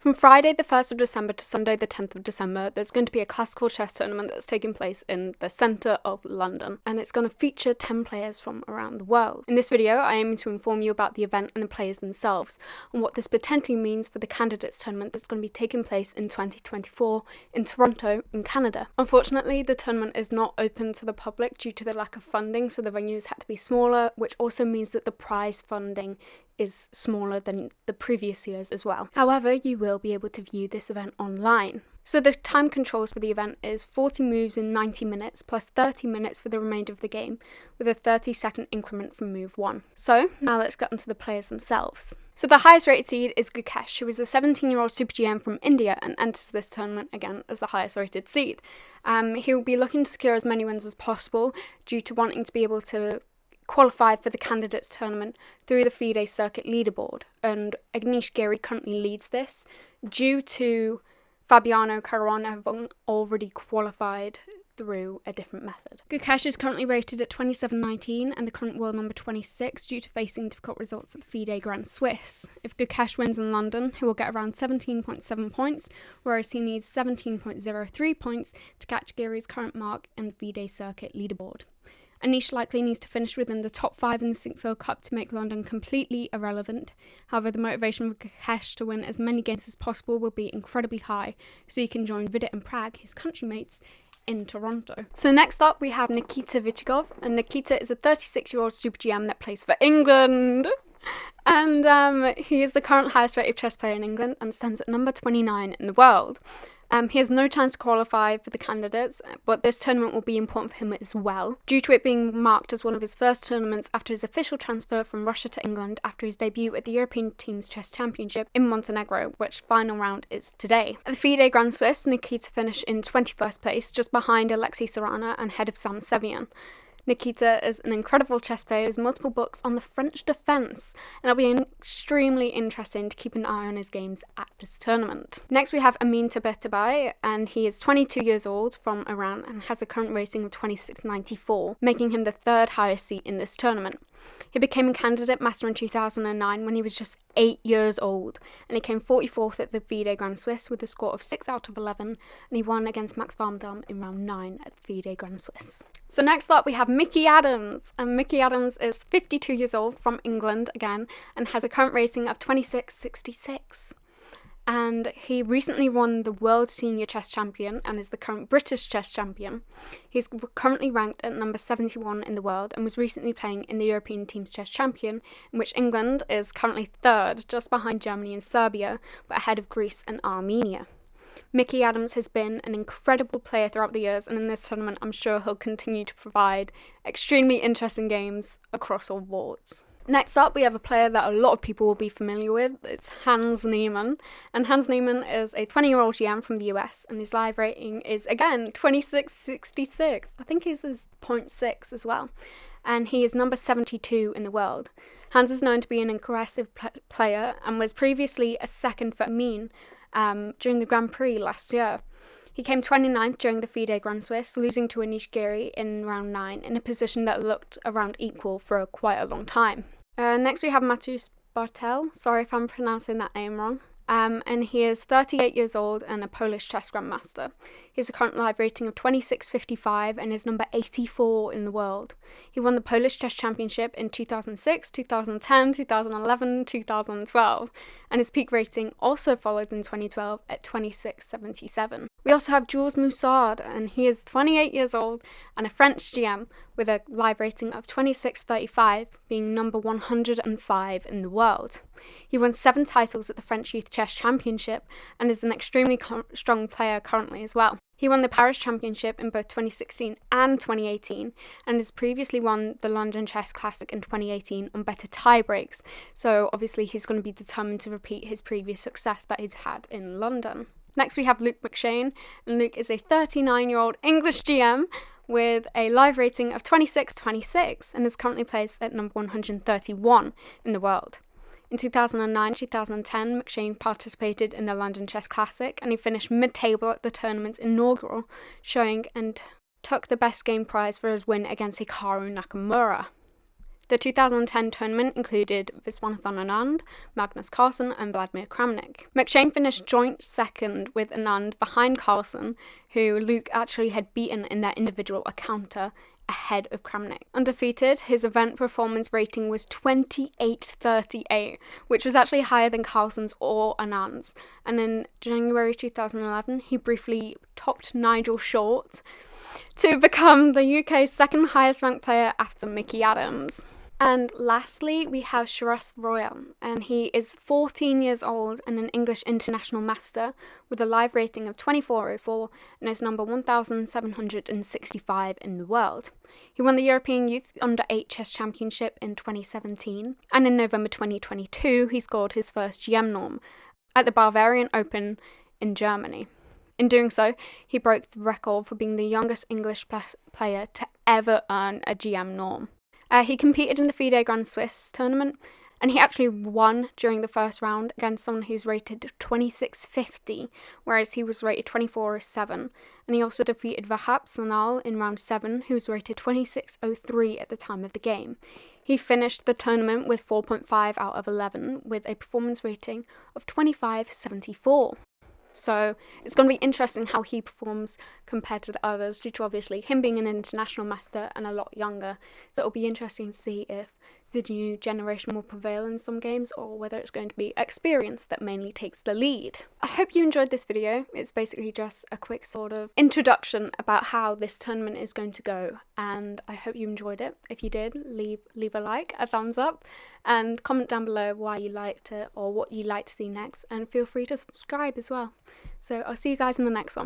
From Friday the 1st of December to Sunday the 10th of December, there's going to be a classical chess tournament that's taking place in the centre of London, and it's going to feature 10 players from around the world. In this video, I aim to inform you about the event and the players themselves, and what this potentially means for the candidates tournament that's going to be taking place in 2024 in Toronto, in Canada. Unfortunately, the tournament is not open to the public due to the lack of funding, so the venues had to be smaller, which also means that the prize funding is smaller than the previous years as well. However, you will be able to view this event online. So the time controls for the event is 40 moves in 90 minutes plus 30 minutes for the remainder of the game, with a 30-second increment from move 1. So now let's get onto the players themselves. So the highest rated seed is Gukesh, who is a 17-year-old Super GM from India and enters this tournament again as the highest rated seed. He will be looking to secure as many wins as possible due to wanting to be able to qualified for the candidates tournament through the FIDE circuit leaderboard, and Agnieszka Giri currently leads this due to Fabiano Caruana having already qualified through a different method. Gukesh is currently rated at 27.19 and the current world number 26 due to facing difficult results at the FIDE Grand Swiss. If Gukesh wins in London, he will get around 17.7 points, whereas he needs 17.03 points to catch Giri's current mark in the FIDE circuit leaderboard. Anish likely needs to finish within the top 5 in the Sinquefield Cup to make London completely irrelevant. However, the motivation for Gukesh to win as many games as possible will be incredibly high, so he can join Vidit and Prag, his countrymates, in Toronto. So next up we have Nikita Vichigov, and Nikita is a 36-year-old Super GM that plays for England. And he is the current highest rated chess player in England and stands at number 29 in the world. He has no chance to qualify for the candidates, but this tournament will be important for him as well, due to it being marked as one of his first tournaments after his official transfer from Russia to England after his debut at the European Teams Chess Championship in Montenegro, which final round is today. At the FIDE Grand Swiss, Nikita finished in 21st place, just behind Alexei Sarana and head of Sam Sevian. Nikita is an incredible chess player with multiple books on the French defence, and it'll be extremely interesting to keep an eye on his games at this tournament. Next we have Amin Tabatabai, and he is 22 years old from Iran and has a current rating of 26.94, making him the third highest seed in this tournament. He became a candidate master in 2009 when he was just 8 years old, and he came 44th at the FIDE Grand Swiss with a score of 6 out of 11, and he won against Max Varmdam in round 9 at the FIDE Grand Swiss. So next up we have Mickey Adams, and Mickey Adams is 52 years old from England again and has a current rating of 26.66. And he recently won the World Senior Chess Champion and is the current British Chess Champion. He's currently ranked at number 71 in the world and was recently playing in the European Teams Chess Champion, in which England is currently third, just behind Germany and Serbia, but ahead of Greece and Armenia. Mickey Adams has been an incredible player throughout the years, and in this tournament I'm sure he'll continue to provide extremely interesting games across all boards. Next up, we have a player that a lot of people will be familiar with. It's Hans Niemann. And Hans Niemann is a 20-year-old GM from the US, and his live rating is, again, 26.66. I think he's 0.6 as well. And he is number 72 in the world. Hans is known to be an aggressive player and was previously a second for Amin during the Grand Prix last year. He came 29th during the FIDE Grand Swiss, losing to Agnieszka Giri in round 9 in a position that looked around equal for quite a long time. Next we have Matus Bartel, sorry if I'm pronouncing that name wrong, and he is 38 years old and a Polish chess grandmaster. He has a current live rating of 26.55 and is number 84 in the world. He won the Polish Chess Championship in 2006, 2010, 2011, 2012, and his peak rating also followed in 2012 at 26.77. We also have Jules Moussard, and he is 28 years old and a French GM with a live rating of 26.35, being number 105 in the world. He won 7 titles at the French Youth Chess Championship and is an extremely strong player currently as well. He won the Paris Championship in both 2016 and 2018 and has previously won the London Chess Classic in 2018 on better tie-breaks, so obviously he's going to be determined to repeat his previous success that he's had in London. Next we have Luke McShane, and Luke is a 39-year-old English GM with a live rating of 26.26 and is currently placed at number 131 in the world. In 2009-2010, McShane participated in the London Chess Classic and he finished mid-table at the tournament's inaugural showing and took the best game prize for his win against Hikaru Nakamura. The 2010 tournament included Viswanathan Anand, Magnus Carlsen and Vladimir Kramnik. McShane finished joint second with Anand behind Carlsen, who Luke actually had beaten in their individual encounter ahead of Kramnik. Undefeated, his event performance rating was 28.38, which was actually higher than Carlsen's or Anand's. And in January 2011, he briefly topped Nigel Short to become the UK's second highest ranked player after Mickey Adams. And lastly, we have Sharas Royal, and he is 14 years old and an English international master with a live rating of 24.04 and is number 1,765 in the world. He won the European Youth Under-8 Chess Championship in 2017, and in November 2022 he scored his first GM norm at the Bavarian Open in Germany. In doing so, he broke the record for being the youngest English player to ever earn a GM norm. He competed in the FIDE Grand Swiss tournament, and he actually won during the first round against someone who's rated 2650, whereas he was rated 2407. And he also defeated Vahap Sanal in round 7, who's rated 2603 at the time of the game. He finished the tournament with 4.5 out of 11, with a performance rating of 2574. So it's going to be interesting how he performs compared to the others, due to obviously him being an international master and a lot younger. So it'll be interesting to see if the new generation will prevail in some games, or whether it's going to be experience that mainly takes the lead. I hope you enjoyed this video. It's basically just a quick sort of introduction about how this tournament is going to go, and I hope you enjoyed it. If you did, leave a like, a thumbs up, and comment down below why you liked it or what you'd like to see next, and feel free to subscribe as well. So I'll see you guys in the next one.